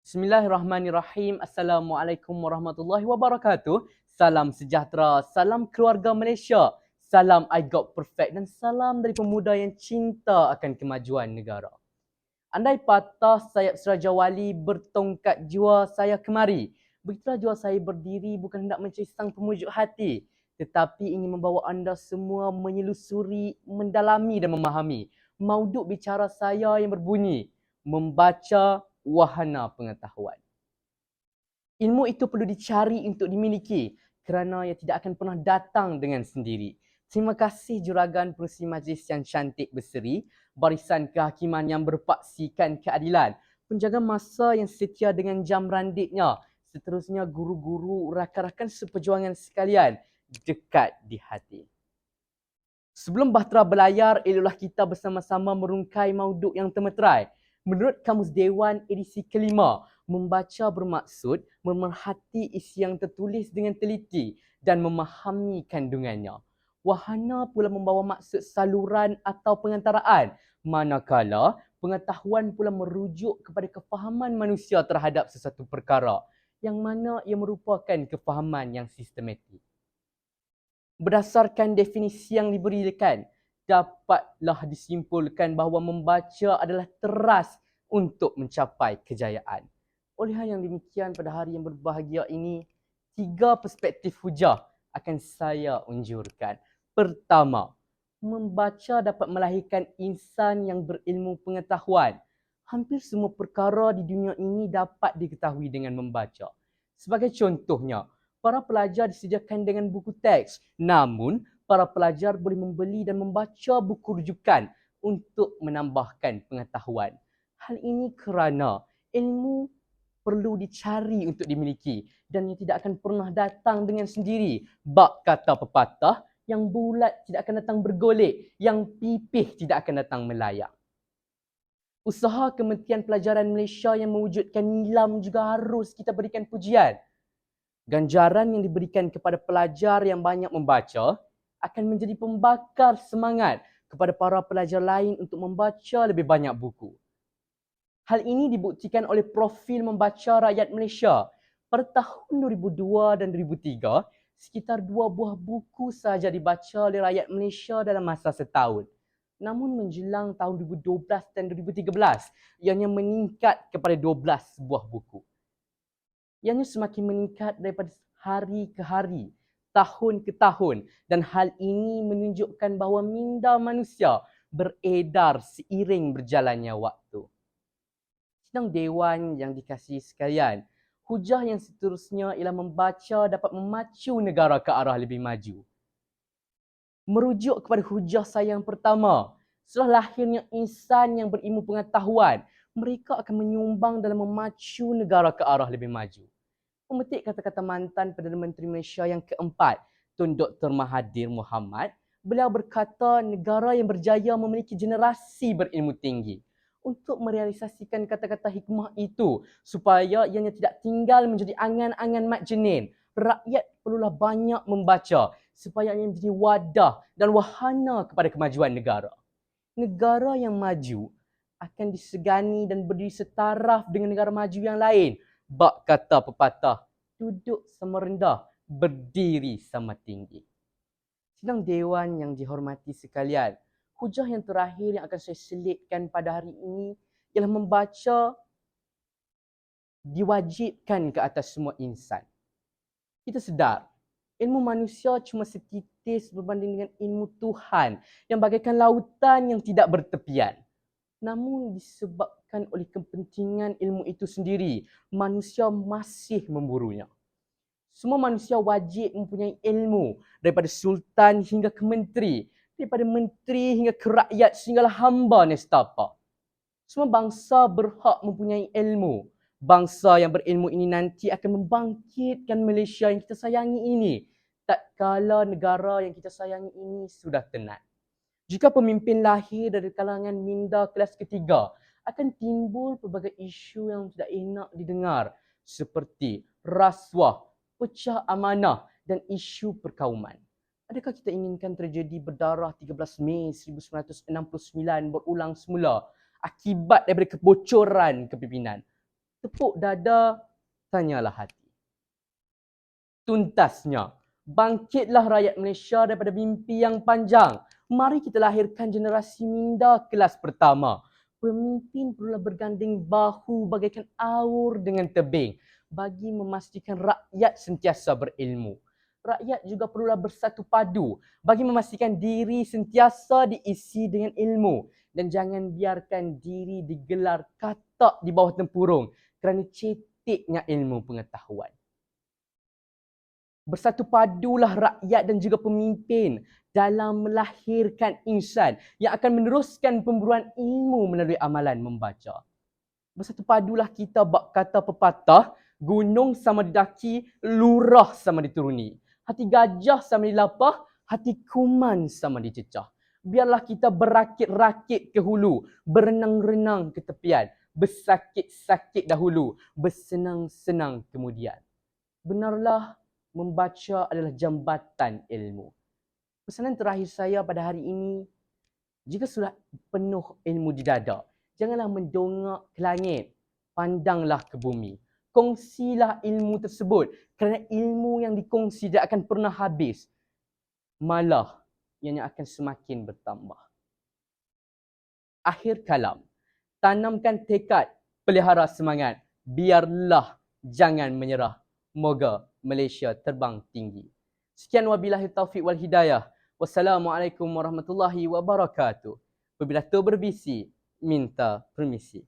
Bismillahirrahmanirrahim. Assalamualaikum warahmatullahi wabarakatuh. Salam sejahtera, salam keluarga Malaysia, salam I Got Perfect dan salam dari pemuda yang cinta akan kemajuan negara. Andai patah sayap Seraja Wali bertongkat jua saya kemari. Begitulah jua saya berdiri bukan hendak mencari sang pemujuk hati, tetapi ingin membawa anda semua menyelusuri, mendalami dan memahami mauduk bicara saya yang berbunyi membaca wahana pengetahuan. Ilmu itu perlu dicari untuk dimiliki kerana ia tidak akan pernah datang dengan sendiri. Terima kasih juragan pengerusi majlis yang cantik berseri, barisan kehakiman yang berpaksikan keadilan, penjaga masa yang setia dengan jam randitnya, seterusnya guru-guru rakan-rakan seperjuangan sekalian dekat di hati. Sebelum bahtera berlayar, eloklah kita bersama-sama merungkai mauduk yang termeterai. Menurut Kamus Dewan edisi kelima, membaca bermaksud memerhati isi yang tertulis dengan teliti dan memahami kandungannya. Wahana pula membawa maksud saluran atau pengantaraan, manakala pengetahuan pula merujuk kepada kefahaman manusia terhadap sesuatu perkara, yang mana ia merupakan kefahaman yang sistematik. Berdasarkan definisi yang diberikan, dapatlah disimpulkan bahawa membaca adalah teras untuk mencapai kejayaan. Oleh hal yang demikian, pada hari yang berbahagia ini, 3 perspektif hujah akan saya unjurkan. Pertama, membaca dapat melahirkan insan yang berilmu pengetahuan. Hampir semua perkara di dunia ini dapat diketahui dengan membaca. Sebagai contohnya, para pelajar disediakan dengan buku teks. Namun, para pelajar boleh membeli dan membaca buku rujukan untuk menambahkan pengetahuan. Hal ini kerana ilmu perlu dicari untuk dimiliki dan ia tidak akan pernah datang dengan sendiri. Bak kata pepatah, yang bulat tidak akan datang bergolek, yang pipih tidak akan datang melayak. Usaha Kementerian Pelajaran Malaysia yang mewujudkan nilam juga harus kita berikan pujian. Ganjaran yang diberikan kepada pelajar yang banyak membaca akan menjadi pembakar semangat kepada para pelajar lain untuk membaca lebih banyak buku. Hal ini dibuktikan oleh profil membaca rakyat Malaysia. Pada tahun 2002 dan 2003, sekitar 2 buah buku sahaja dibaca oleh rakyat Malaysia dalam masa setahun. Namun menjelang tahun 2012 dan 2013, ianya meningkat kepada 12 buah buku. Ianya semakin meningkat daripada hari ke hari, tahun ke tahun, dan hal ini menunjukkan bahawa minda manusia beredar seiring berjalannya waktu. Sidang Dewan yang dikasihi sekalian, hujah yang seterusnya ialah membaca dapat memacu negara ke arah lebih maju. Merujuk kepada hujah saya yang pertama, setelah lahirnya insan yang berilmu pengetahuan, mereka akan menyumbang dalam memacu negara ke arah lebih maju. Memetik kata-kata mantan Perdana Menteri Malaysia yang keempat, Tun Dr. Mahathir Mohamad, beliau berkata negara yang berjaya memiliki generasi berilmu tinggi. Untuk merealisasikan kata-kata hikmah itu, supaya ianya tidak tinggal menjadi angan-angan mat jenin, rakyat perlulah banyak membaca supaya ia menjadi wadah dan wahana kepada kemajuan negara. Negara yang maju akan disegani dan berdiri setaraf dengan negara maju yang lain. Bak kata pepatah, duduk sama rendah, berdiri sama tinggi. Sidang Dewan yang dihormati sekalian, hujah yang terakhir yang akan saya selitkan pada hari ini ialah membaca diwajibkan ke atas semua insan. Kita sedar, ilmu manusia cuma setitis berbanding dengan ilmu Tuhan yang bagaikan lautan yang tidak bertepian. Namun disebabkan oleh kepentingan ilmu itu sendiri, manusia masih memburunya. Semua manusia wajib mempunyai ilmu, daripada sultan hingga ke menteri, daripada menteri hingga ke rakyat sehinggalah hamba nestapa. Semua bangsa berhak mempunyai ilmu. Bangsa yang berilmu ini nanti akan membangkitkan Malaysia yang kita sayangi ini, tak kala negara yang kita sayangi ini sudah tenat. Jika pemimpin lahir dari kalangan minda kelas ketiga, akan timbul pelbagai isu yang tidak enak didengar seperti rasuah, pecah amanah dan isu perkauman. Adakah kita inginkan tragedi berdarah 13 Mei 1969 berulang semula akibat daripada kebocoran kepimpinan? Tepuk dada, tanyalah hati. Tuntasnya, bangkitlah rakyat Malaysia daripada mimpi yang panjang. Mari kita lahirkan generasi minda kelas pertama. Pemimpin perlulah berganding bahu bagaikan aur dengan tebing bagi memastikan rakyat sentiasa berilmu. Rakyat juga perlulah bersatu padu bagi memastikan diri sentiasa diisi dengan ilmu dan jangan biarkan diri digelar katak di bawah tempurung kerana ceteknya ilmu pengetahuan. Bersatu padulah rakyat dan juga pemimpin dalam melahirkan insan yang akan meneruskan pemburuan ilmu melalui amalan membaca. Bersatu padulah kita bak kata pepatah, gunung sama didaki, lurah sama dituruni. Hati gajah sama dilapah, hati kuman sama dicecah. Biarlah kita berakit-rakit ke hulu, berenang-renang ke tepian, bersakit-sakit dahulu, bersenang-senang kemudian. Benarlah membaca adalah jambatan ilmu. Pesanan terakhir saya pada hari ini, jika sudah penuh ilmu di dada, janganlah mendongak ke langit, pandanglah ke bumi. Kongsilah ilmu tersebut kerana ilmu yang dikongsi tidak akan pernah habis. Malah ianya akan semakin bertambah. Akhir kalam, tanamkan tekad, pelihara semangat, biarlah jangan menyerah. Moga Malaysia terbang tinggi. Sekian wabillahi taufiq wal hidayah. Wassalamualaikum warahmatullahi wabarakatuh. Apabila tu berbisi, minta permisi.